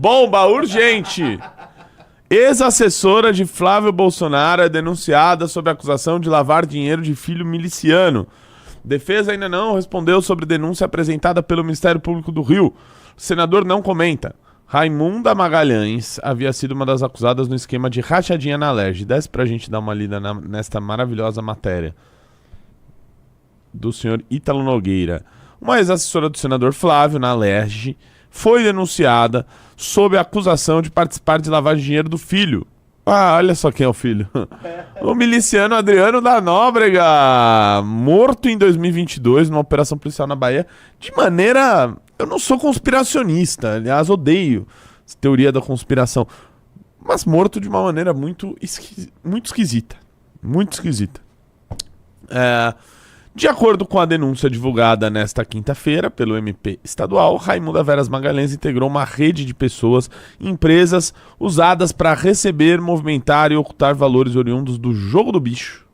Bomba urgente! Ex-assessora de Flávio Bolsonaro é denunciada sob acusação de lavar dinheiro de filho miliciano. Defesa ainda não respondeu sobre denúncia apresentada pelo Ministério Público do Rio. O senador não comenta. Raimunda Magalhães havia sido uma das acusadas no esquema de rachadinha na Alerj. Desce pra gente dar uma lida nesta maravilhosa matéria do senhor Ítalo Nogueira. Uma ex-assessora do senador Flávio na Alerj foi denunciada sob a acusação de participar de lavagem de dinheiro do filho. Ah, olha só quem é o filho. O miliciano Adriano da Nóbrega, morto em 2022 numa operação policial na Bahia, de maneira... Eu não sou conspiracionista, aliás, odeio essa teoria da conspiração, mas morto de uma maneira muito esquisita. Muito esquisita. De acordo com a denúncia divulgada nesta quinta-feira pelo MP estadual, Raimunda Veras Magalhães integrou uma rede de pessoas e empresas usadas para receber, movimentar e ocultar valores oriundos do jogo do bicho.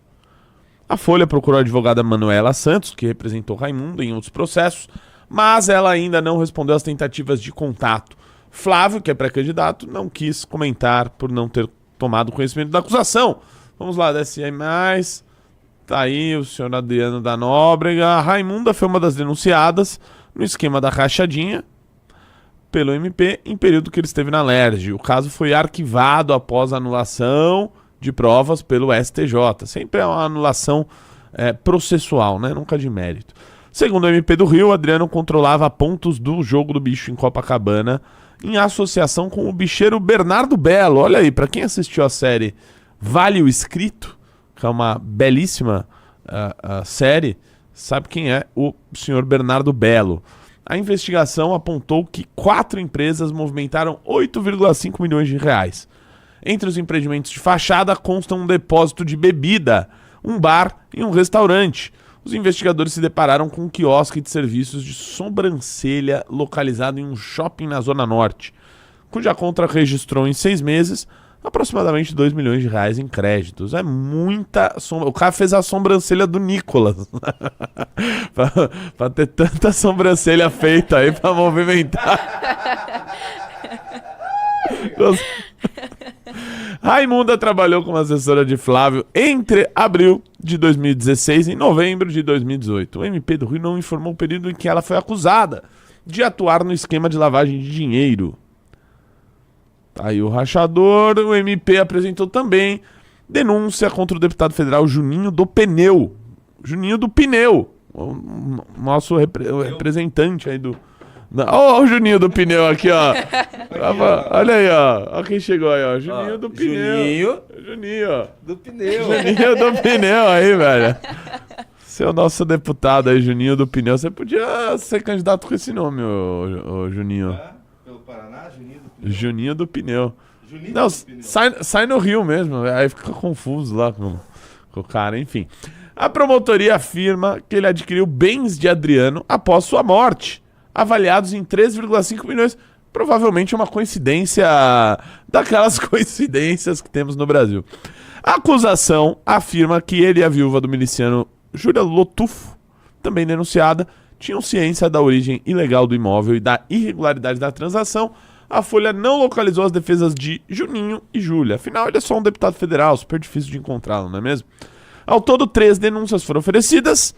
A Folha procurou a advogada Manuela Santos, que representou Raimunda em outros processos, mas ela ainda não respondeu às tentativas de contato. Flávio, que é pré-candidato, não quis comentar por não ter tomado conhecimento da acusação. Vamos lá, desce aí mais. Tá aí o senhor Adriano da Nóbrega. A Raimunda foi uma das denunciadas no esquema da rachadinha pelo MP em período que ele esteve na Alerj. O caso foi arquivado após a anulação de provas pelo STJ. Sempre é uma anulação processual, né? Nunca de mérito. Segundo o MP do Rio, Adriano controlava pontos do jogo do bicho em Copacabana em associação com o bicheiro Bernardo Belo. Olha aí, para quem assistiu a série Vale o Escrito, que é uma belíssima série, sabe quem é o senhor Bernardo Belo. A investigação apontou que 4 empresas movimentaram 8,5 milhões de reais. Entre os empreendimentos de fachada constam um depósito de bebida, um bar e um restaurante. Os investigadores se depararam com um quiosque de serviços de sobrancelha localizado em um shopping na Zona Norte, cuja conta registrou em 6 meses aproximadamente 2 milhões de reais em créditos. É muita sombra. O cara fez a sobrancelha do Nicolas. pra ter tanta sobrancelha feita aí pra movimentar. Raimunda trabalhou como assessora de Flávio entre abril de 2016 e novembro de 2018. O MP do Rio não informou o período em que ela foi acusada de atuar no esquema de lavagem de dinheiro. Tá aí o rachador. O MP apresentou também denúncia contra o deputado federal Juninho do Pneu. Juninho do Pneu, o nosso representante aí do... Ó o Juninho do Pneu aqui, ó. Olha aí, ó. Ó quem chegou aí, ó. Juninho do Pneu. Juninho, ó. Do Pneu. Juninho do Pneu aí, velho. Você é o nosso deputado aí, Juninho do Pneu. Você podia ser candidato com esse nome, ô Juninho. Pelo Paraná, Juninho do Pneu. Juninho do Pneu. Juninho Não, do Pneu. sai no Rio mesmo. Aí fica confuso lá com o cara, enfim. A promotoria afirma que ele adquiriu bens de Adriano após sua morte, avaliados em 3,5 milhões. Provavelmente uma coincidência daquelas coincidências que temos no Brasil. A acusação afirma que ele e a viúva do miliciano Júlia Lotufo, também denunciada, tinham ciência da origem ilegal do imóvel e da irregularidade da transação. A Folha não localizou as defesas de Juninho e Júlia. Afinal, ele é só um deputado federal, super difícil de encontrá-lo, não é mesmo? Ao todo, 3 denúncias foram oferecidas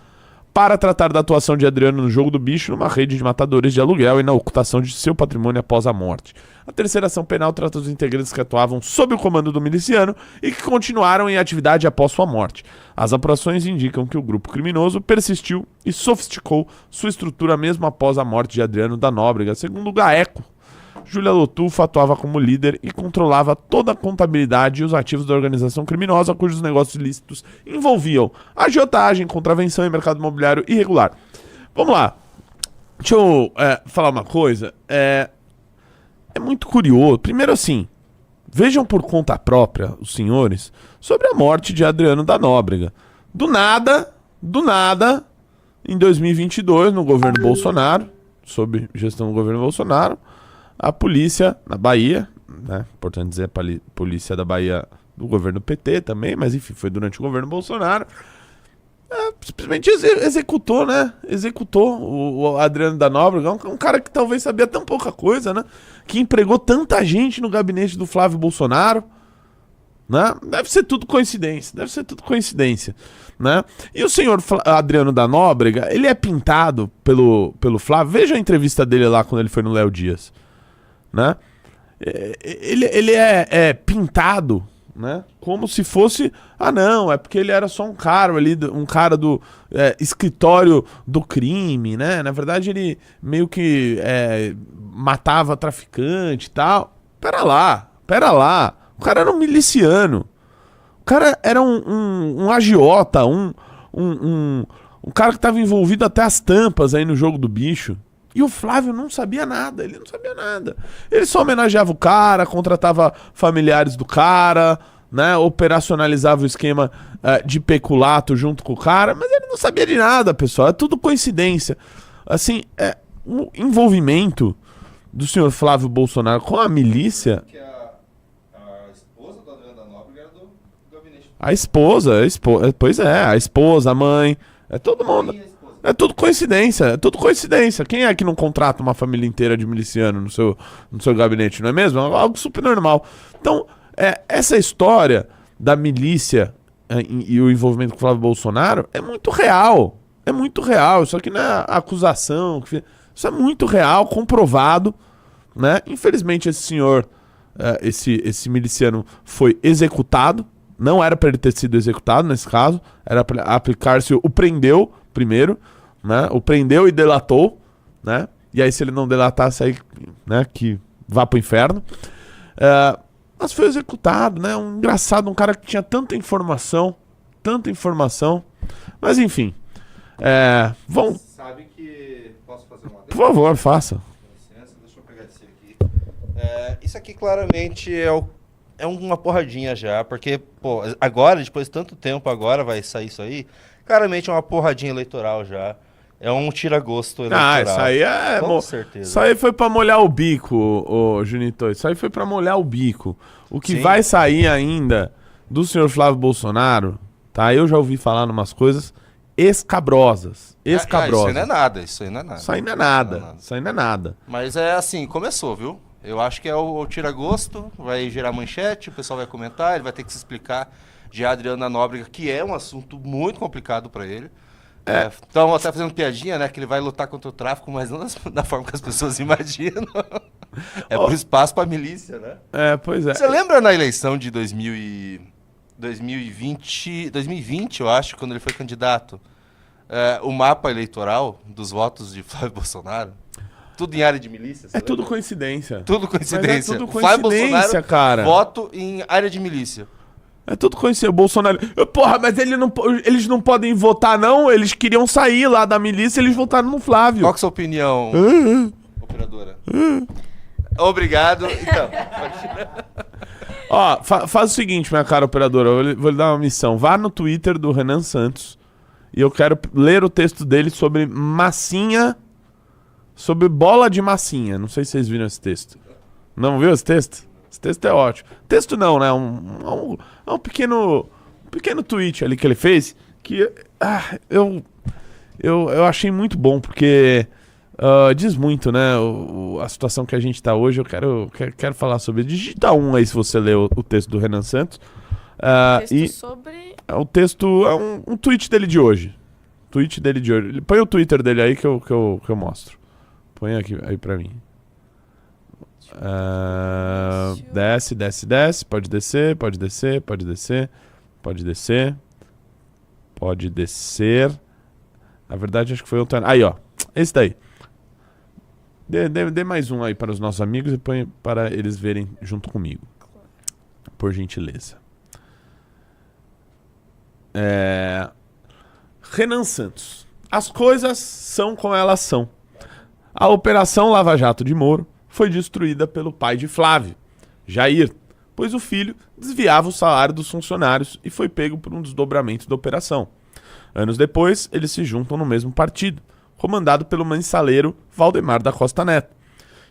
para tratar da atuação de Adriano no jogo do bicho numa rede de matadores de aluguel e na ocultação de seu patrimônio após a morte. A terceira ação penal trata dos integrantes que atuavam sob o comando do miliciano e que continuaram em atividade após sua morte. As apurações indicam que o grupo criminoso persistiu e sofisticou sua estrutura mesmo após a morte de Adriano da Nóbrega. Segundo o GAECO, Júlia Lotufo atuava como líder e controlava toda a contabilidade e os ativos da organização criminosa, cujos negócios ilícitos envolviam agiotagem, contravenção e mercado imobiliário irregular. Vamos lá. Deixa eu falar uma coisa. É muito curioso. Primeiro assim, vejam por conta própria, os senhores, sobre a morte de Adriano da Nóbrega. Do nada, em 2022, no governo Bolsonaro, sob gestão do governo Bolsonaro, a polícia na Bahia, né? Importante dizer, a polícia da Bahia do governo PT também, mas enfim, foi durante o governo Bolsonaro, Simplesmente executou, né? Executou o Adriano da Nóbrega, um cara que talvez sabia tão pouca coisa, né? Que empregou tanta gente no gabinete do Flávio Bolsonaro, né? Deve ser tudo coincidência, né? E o senhor Adriano da Nóbrega, ele é pintado pelo Flávio. Veja a entrevista dele lá quando ele foi no Léo Dias, né? Ele é pintado, né? Como se fosse, não, é porque ele era só um cara ali, um cara do escritório do crime, né? Na verdade ele meio que matava traficante e tal. Pera lá, o cara era um miliciano, o cara era um agiota, um cara que estava envolvido até as tampas aí no jogo do bicho. E o Flávio não sabia nada, ele não sabia nada. Ele só homenageava o cara, contratava familiares do cara, né? Operacionalizava o esquema de peculato junto com o cara, mas ele não sabia de nada, pessoal. É tudo coincidência. Assim, o envolvimento do senhor Flávio Bolsonaro com a milícia... Que a esposa do Adriano da Nóbrega era do gabinete. A esposa, pois é, a esposa, a mãe, todo mundo... É tudo coincidência. Quem é que não contrata uma família inteira de miliciano no seu gabinete, não é mesmo? É algo super normal. Então, essa história da milícia e o envolvimento com o Flávio Bolsonaro é muito real. É muito real. Isso aqui não é acusação. Isso é muito real, comprovado, né? Infelizmente, esse senhor, esse miliciano foi executado. Não era para ele ter sido executado nesse caso. Era para aplicar-se o prendeu primeiro, né? O prendeu e delatou, né? E aí se ele não delatasse aí, né, que vá pro inferno. Mas foi executado, né? Um engraçado, um cara que tinha tanta informação. Mas enfim. Vamos... Sabe que... Posso fazer uma... Por favor, faça. Com licença, deixa eu pegar esse aqui. Isso aqui claramente é uma porradinha já, porque, pô, agora, depois de tanto tempo, agora vai sair isso aí, claramente é uma porradinha eleitoral já. É um tira-gosto eleitoral. Isso aí com certeza. Isso aí foi pra molhar o bico, ô Junito. Isso aí foi pra molhar o bico. O que Sim. vai sair ainda do senhor Flávio Bolsonaro, tá? Eu já ouvi falar numas coisas escabrosas. Isso aí não é nada, Isso aí não é nada. Mas é assim, começou, viu? Eu acho que é o tira-gosto, vai gerar manchete, o pessoal vai comentar, ele vai ter que se explicar de Adriano da Nóbrega, que é um assunto muito complicado para ele. Então, até fazendo piadinha, né, que ele vai lutar contra o tráfico, mas não da forma que as pessoas imaginam. Por espaço para milícia, né? Pois é. Você lembra na eleição de 2020, eu acho, quando ele foi candidato, o mapa eleitoral dos votos de Flávio Bolsonaro? Tudo em área de milícia? Tudo coincidência. Tudo coincidência. Mas tudo Flávio coincidência, Bolsonaro, cara. voto em área de milícia. É tudo coincidência. O Bolsonaro... Porra, mas eles não podem votar, não? Eles queriam sair lá da milícia e eles votaram no Flávio. Qual que é a sua opinião, operadora? Obrigado. Então, ó, faz o seguinte, minha cara operadora. Eu vou lhe dar uma missão. Vá no Twitter do Renan Santos e eu quero ler o texto dele sobre massinha... Sobre bola de massinha. Não sei se vocês viram esse texto. Não viu esse texto? Esse texto é ótimo. Texto não, né? Um pequeno tweet ali que ele fez que eu achei muito bom, porque diz muito, né? A situação que a gente tá hoje. Eu quero falar sobre. Digita aí se você ler o texto do Renan Santos. Sobre... O texto é um tweet dele de hoje. Põe o Twitter dele aí que eu mostro. Põe aqui aí pra mim. Desce. Pode descer. Na verdade, acho que foi outro. Aí, ó. Esse daí. Dê mais um aí para os nossos amigos e põe para eles verem junto comigo. Por gentileza. Renan Santos. As coisas são como elas são. A Operação Lava Jato de Moro foi destruída pelo pai de Flávio, Jair, pois o filho desviava o salário dos funcionários e foi pego por um desdobramento da operação. Anos depois, eles se juntam no mesmo partido, comandado pelo mensaleiro Valdemar da Costa Neto.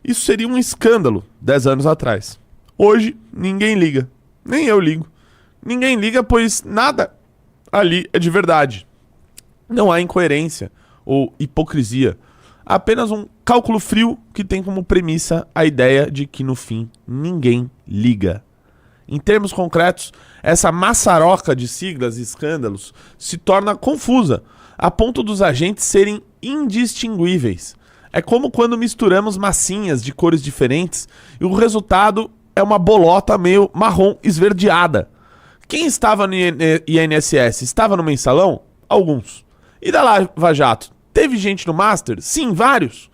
Isso seria um escândalo 10 anos atrás. Hoje, ninguém liga. Nem eu ligo. Ninguém liga, pois nada ali é de verdade. Não há incoerência ou hipocrisia. Há apenas um cálculo frio que tem como premissa a ideia de que, no fim, ninguém liga. Em termos concretos, essa maçaroca de siglas e escândalos se torna confusa, a ponto dos agentes serem indistinguíveis. É como quando misturamos massinhas de cores diferentes e o resultado é uma bolota meio marrom esverdeada. Quem estava no INSS estava no mensalão? Alguns. E da Lava Jato? Teve gente no Master? Sim, vários.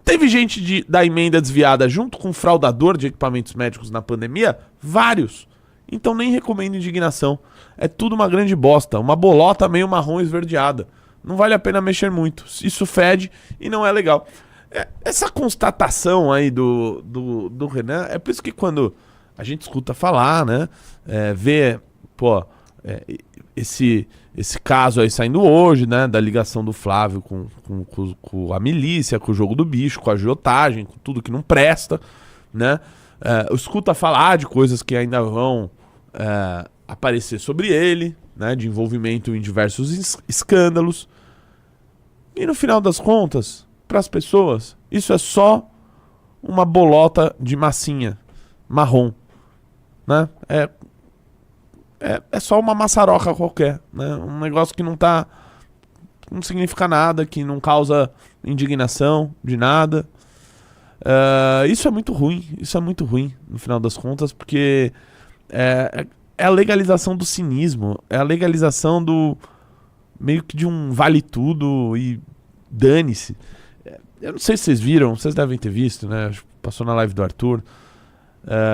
Teve gente da emenda desviada junto com fraudador de equipamentos médicos na pandemia? Vários. Então nem recomendo indignação. É tudo uma grande bosta, uma bolota meio marrom esverdeada. Não vale a pena mexer muito. Isso fede e não é legal. Essa constatação aí do Renan, é por isso que quando a gente escuta falar, né? Vê, esse caso aí saindo hoje, né? Da ligação do Flávio com a milícia, com o jogo do bicho, com a agiotagem, com tudo que não presta, né? Escuta falar de coisas que ainda vão aparecer sobre ele, né? De envolvimento em diversos escândalos. E no final das contas, para as pessoas, isso é só uma bolota de massinha marrom, né? É só uma maçaroca qualquer, né? Um negócio que não significa nada, que não causa indignação de nada. Isso é muito ruim, no final das contas, porque é a legalização do cinismo, é a legalização do meio que de um vale tudo e dane-se. Eu não sei se vocês viram, vocês devem ter visto, né? Passou na live do Arthur.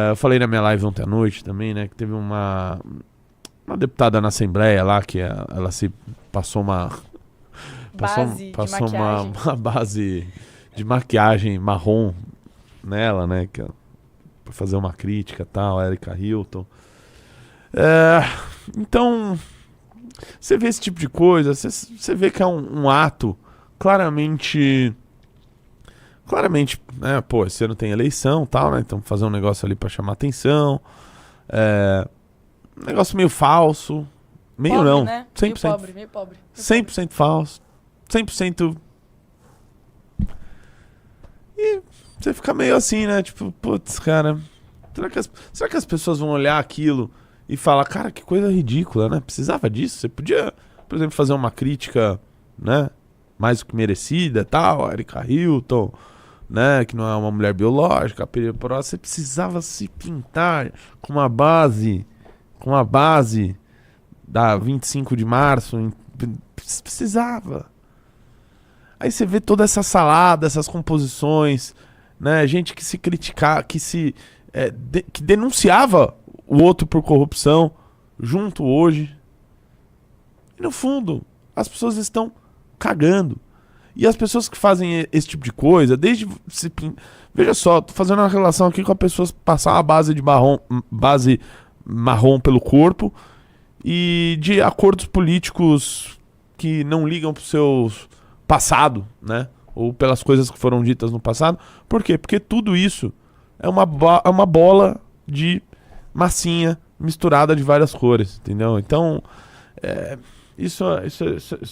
Eu falei na minha live ontem à noite também, né? Que teve uma deputada na Assembleia lá que ela se passou uma base de maquiagem marrom nela, né? Pra fazer uma crítica e tal, a Erika Hilton. Então, você vê esse tipo de coisa, você vê que é um ato claramente, né, esse ano tem eleição e tal, né, então fazer um negócio ali pra chamar atenção, um negócio meio falso, meio pobre, não, né? 100%, Meio pobre. 100% falso, 100%, e você fica meio assim, né, tipo, putz, cara, será que as pessoas vão olhar aquilo e falar, cara, que coisa ridícula, né, precisava disso, você podia, por exemplo, fazer uma crítica, né, mais do que merecida, tal, a Erika Hilton, né, que não é uma mulher biológica, você precisava se pintar com uma base da 25 de março, precisava. Aí você vê toda essa salada, essas composições, né, gente que se criticava, que denunciava o outro por corrupção, junto hoje. E no fundo, as pessoas estão cagando. E as pessoas que fazem esse tipo de coisa, veja só, tô fazendo uma relação aqui com as pessoas passar uma base marrom pelo corpo e de acordos políticos que não ligam pro seu passado, né? Ou pelas coisas que foram ditas no passado. Por quê? Porque tudo isso é uma bola de massinha misturada de várias cores, entendeu? Então, isso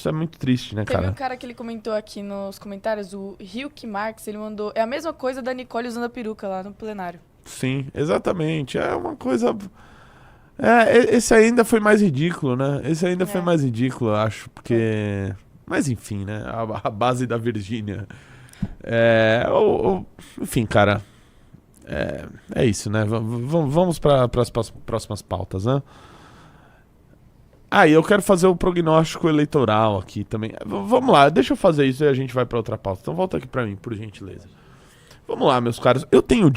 é muito triste, né, cara? Teve um cara que ele comentou aqui nos comentários, o Hilke Marx, ele mandou... É a mesma coisa da Nicole usando a peruca lá no plenário. Sim, exatamente. É uma coisa... esse ainda foi mais ridículo, né? Esse ainda foi mais ridículo, eu acho, porque... Mas enfim, né? A base da Virgínia. Enfim, cara... É isso, né? Vamos para as próximas pautas, né? E eu quero fazer o prognóstico eleitoral aqui também. Vamos lá, deixa eu fazer isso e a gente vai para outra pauta. Então volta aqui para mim, por gentileza. Vamos lá, meus caros. Eu tenho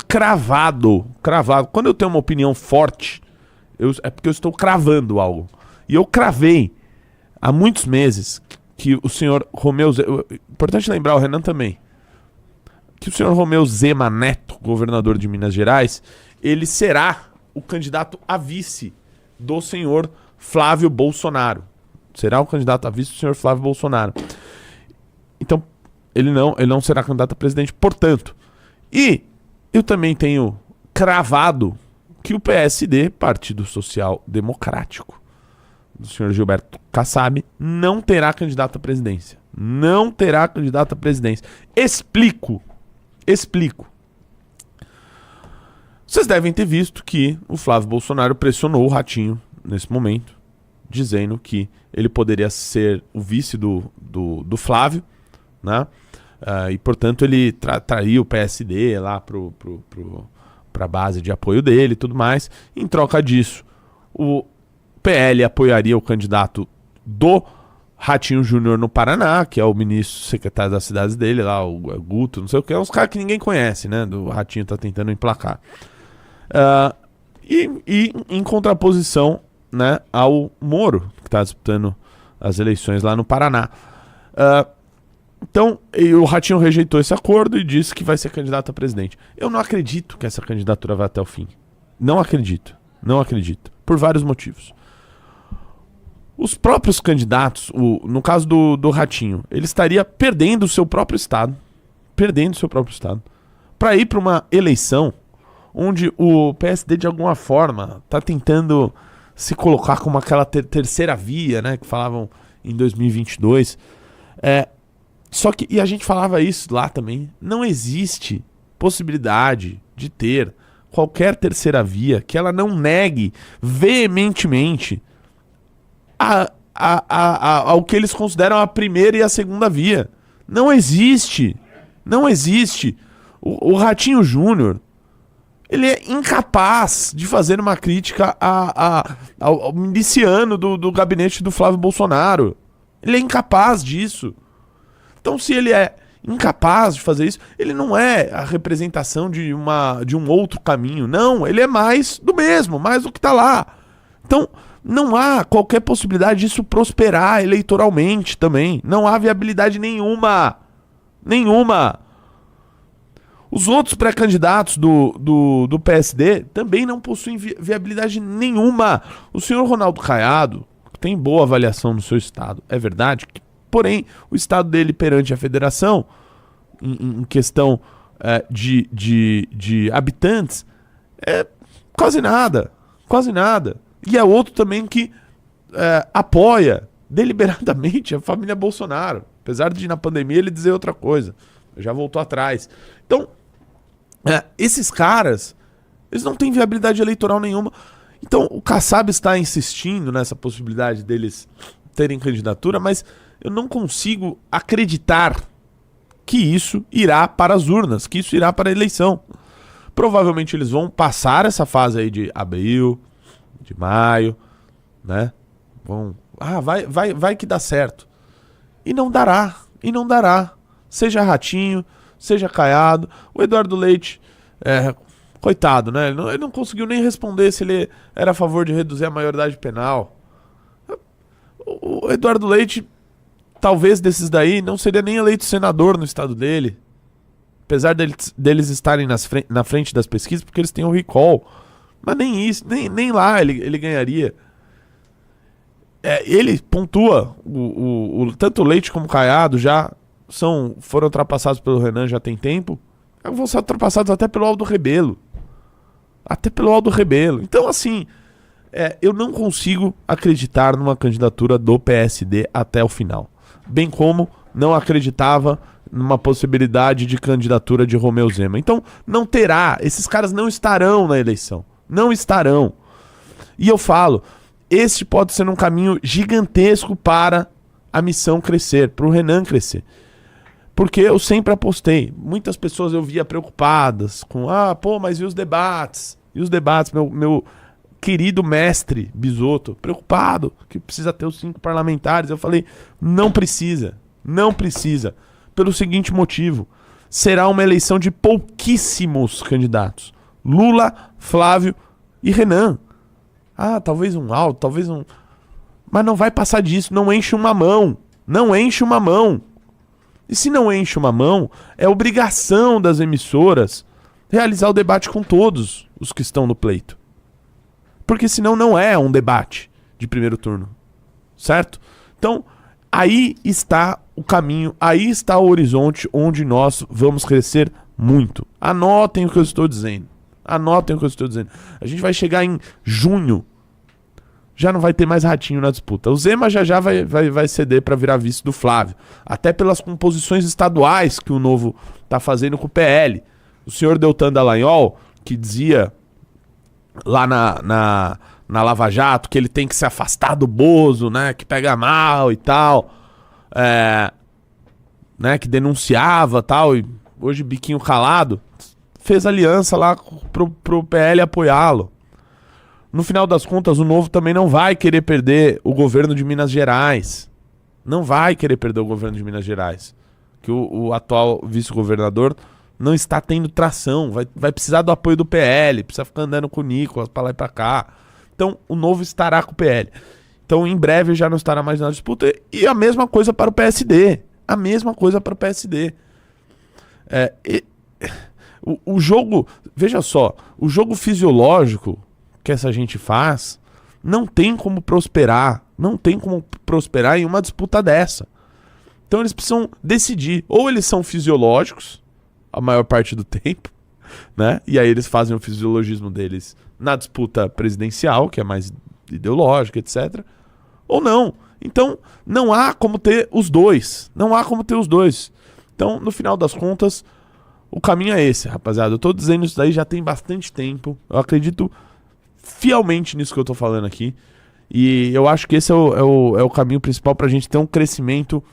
cravado. Quando eu tenho uma opinião forte, é porque eu estou cravando algo. E eu cravei há muitos meses que o senhor Romeu Zema... Importante lembrar, o Renan também. Que o senhor Romeu Zema Neto, governador de Minas Gerais, ele será o candidato a vice do senhor Flávio Bolsonaro. Será o candidato a vice do senhor Flávio Bolsonaro. Então, ele não será candidato a presidente, portanto. E eu também tenho cravado que o PSD, Partido Social Democrático, do senhor Gilberto Kassab, não terá candidato à presidência. Não terá candidato à presidência. Explico. Vocês devem ter visto que o Flávio Bolsonaro pressionou o Ratinho nesse momento, dizendo que ele poderia ser o vice do Flávio, né? E, portanto, ele traria o PSD lá para a base de apoio dele e tudo mais. Em troca disso, o PL apoiaria o candidato do Ratinho Júnior no Paraná, que é o ministro secretário das cidades dele, lá, o Guto, não sei o que, é uns caras que ninguém conhece, né? O Ratinho tá tentando emplacar. E em contraposição, né, ao Moro, que está disputando as eleições lá no Paraná. Então, o Ratinho rejeitou esse acordo e disse que vai ser candidato a presidente. Eu não acredito que essa candidatura vá até o fim. Não acredito. Por vários motivos. Os próprios candidatos, no caso do Ratinho, ele estaria perdendo o seu próprio estado. Para ir para uma eleição onde o PSD, de alguma forma, está tentando se colocar como aquela terceira via, né, que falavam em 2022. Só que, e a gente falava isso lá também, não existe possibilidade de ter qualquer terceira via que ela não negue veementemente ao que eles consideram a primeira e a segunda via. Não existe. O Ratinho Júnior, ele é incapaz de fazer uma crítica ao miliciano do gabinete do Flávio Bolsonaro. Ele é incapaz disso. Então, se ele é incapaz de fazer isso, ele não é a representação de um outro caminho. Não, ele é mais do mesmo, mais do que está lá. Então, não há qualquer possibilidade disso prosperar eleitoralmente também. Não há viabilidade nenhuma. Os outros pré-candidatos do PSD também não possuem viabilidade nenhuma. O senhor Ronaldo Caiado tem boa avaliação no seu estado, é verdade. Porém, o estado dele perante a federação, em questão de habitantes, é quase nada. E é outro também que apoia deliberadamente a família Bolsonaro. Apesar de na pandemia ele dizer outra coisa. Já voltou atrás. Então, esses caras, eles não têm viabilidade eleitoral nenhuma. Então, o Kassab está insistindo nessa possibilidade deles terem candidatura, mas eu não consigo acreditar que isso irá para as urnas, que isso irá para a eleição. Provavelmente eles vão passar essa fase aí de abril, de maio, né? Vai que dá certo. E não dará. Seja Ratinho, seja Caiado. O Eduardo Leite, coitado, né? Ele não conseguiu nem responder se ele era a favor de reduzir a maioridade penal. O Eduardo Leite, talvez desses daí, não seria nem eleito senador no estado dele. Apesar deles estarem na frente das pesquisas, porque eles têm o recall. Mas nem isso, nem lá ele ganharia. Ele pontua, tanto o Leite como o Caiado já foram ultrapassados pelo Renan já tem tempo. Vão ser ultrapassados até pelo Aldo Rebelo. Então, assim, eu não consigo acreditar numa candidatura do PSD até o final. Bem como não acreditava numa possibilidade de candidatura de Romeu Zema. Então, não terá. Esses caras não estarão na eleição. Não estarão. E eu falo, este pode ser um caminho gigantesco para a missão crescer, para o Renan crescer. Porque eu sempre apostei. Muitas pessoas eu via preocupadas com, mas e os debates? Meu querido mestre Bisotto, preocupado que precisa ter os 5 parlamentares. Eu falei, não precisa. Pelo seguinte motivo, será uma eleição de pouquíssimos candidatos. Lula, Flávio e Renan. Talvez um Aldo, talvez um... Mas não vai passar disso, não enche uma mão. E se não enche uma mão, é obrigação das emissoras realizar o debate com todos os que estão no pleito. Porque senão não é um debate de primeiro turno. Certo? Então, aí está o caminho, aí está o horizonte onde nós vamos crescer muito. Anotem o que eu estou dizendo. A gente vai chegar em junho já não vai ter mais Ratinho na disputa. O Zema já vai ceder para virar vice do Flávio. Até pelas composições estaduais que o Novo tá fazendo com o PL. O senhor Deltan Dallagnol, que dizia lá na Lava Jato que ele tem que se afastar do Bozo, né? Que pega mal e tal. Né, que denunciava tal, e hoje biquinho calado, fez aliança lá pro PL apoiá-lo. No final das contas, o Novo também não vai querer perder o governo de Minas Gerais. Não vai querer perder o governo de Minas Gerais. Que o atual vice-governador não está tendo tração, vai precisar do apoio do PL, precisa ficar andando com o Nicolas pra lá e pra cá. Então, o Novo estará com o PL. Então, em breve, já não estará mais na disputa. E a mesma coisa para o PSD. A mesma coisa para o PSD. O jogo... Veja só. O jogo fisiológico que essa gente faz não tem como prosperar. Não tem como prosperar em uma disputa dessa. Então, eles precisam decidir. Ou eles são fisiológicos, a maior parte do tempo, né? E aí eles fazem o fisiologismo deles na disputa presidencial, que é mais ideológica, etc. Ou não. Então, não há como ter os dois. Não há como ter os dois. Então, no final das contas, o caminho é esse, rapaziada. Eu tô dizendo isso daí já tem bastante tempo. Eu acredito fielmente nisso que eu tô falando aqui. E eu acho que esse é o caminho principal pra gente ter um crescimento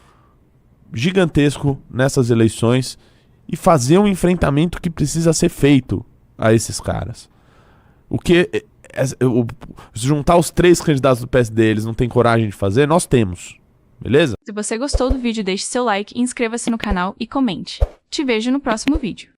gigantesco nessas eleições e fazer um enfrentamento que precisa ser feito a esses caras. O que... Se juntar os 3 candidatos do PSD, eles não têm coragem de fazer, nós temos. Beleza? Se você gostou do vídeo, deixe seu like, inscreva-se no canal e comente. Te vejo no próximo vídeo.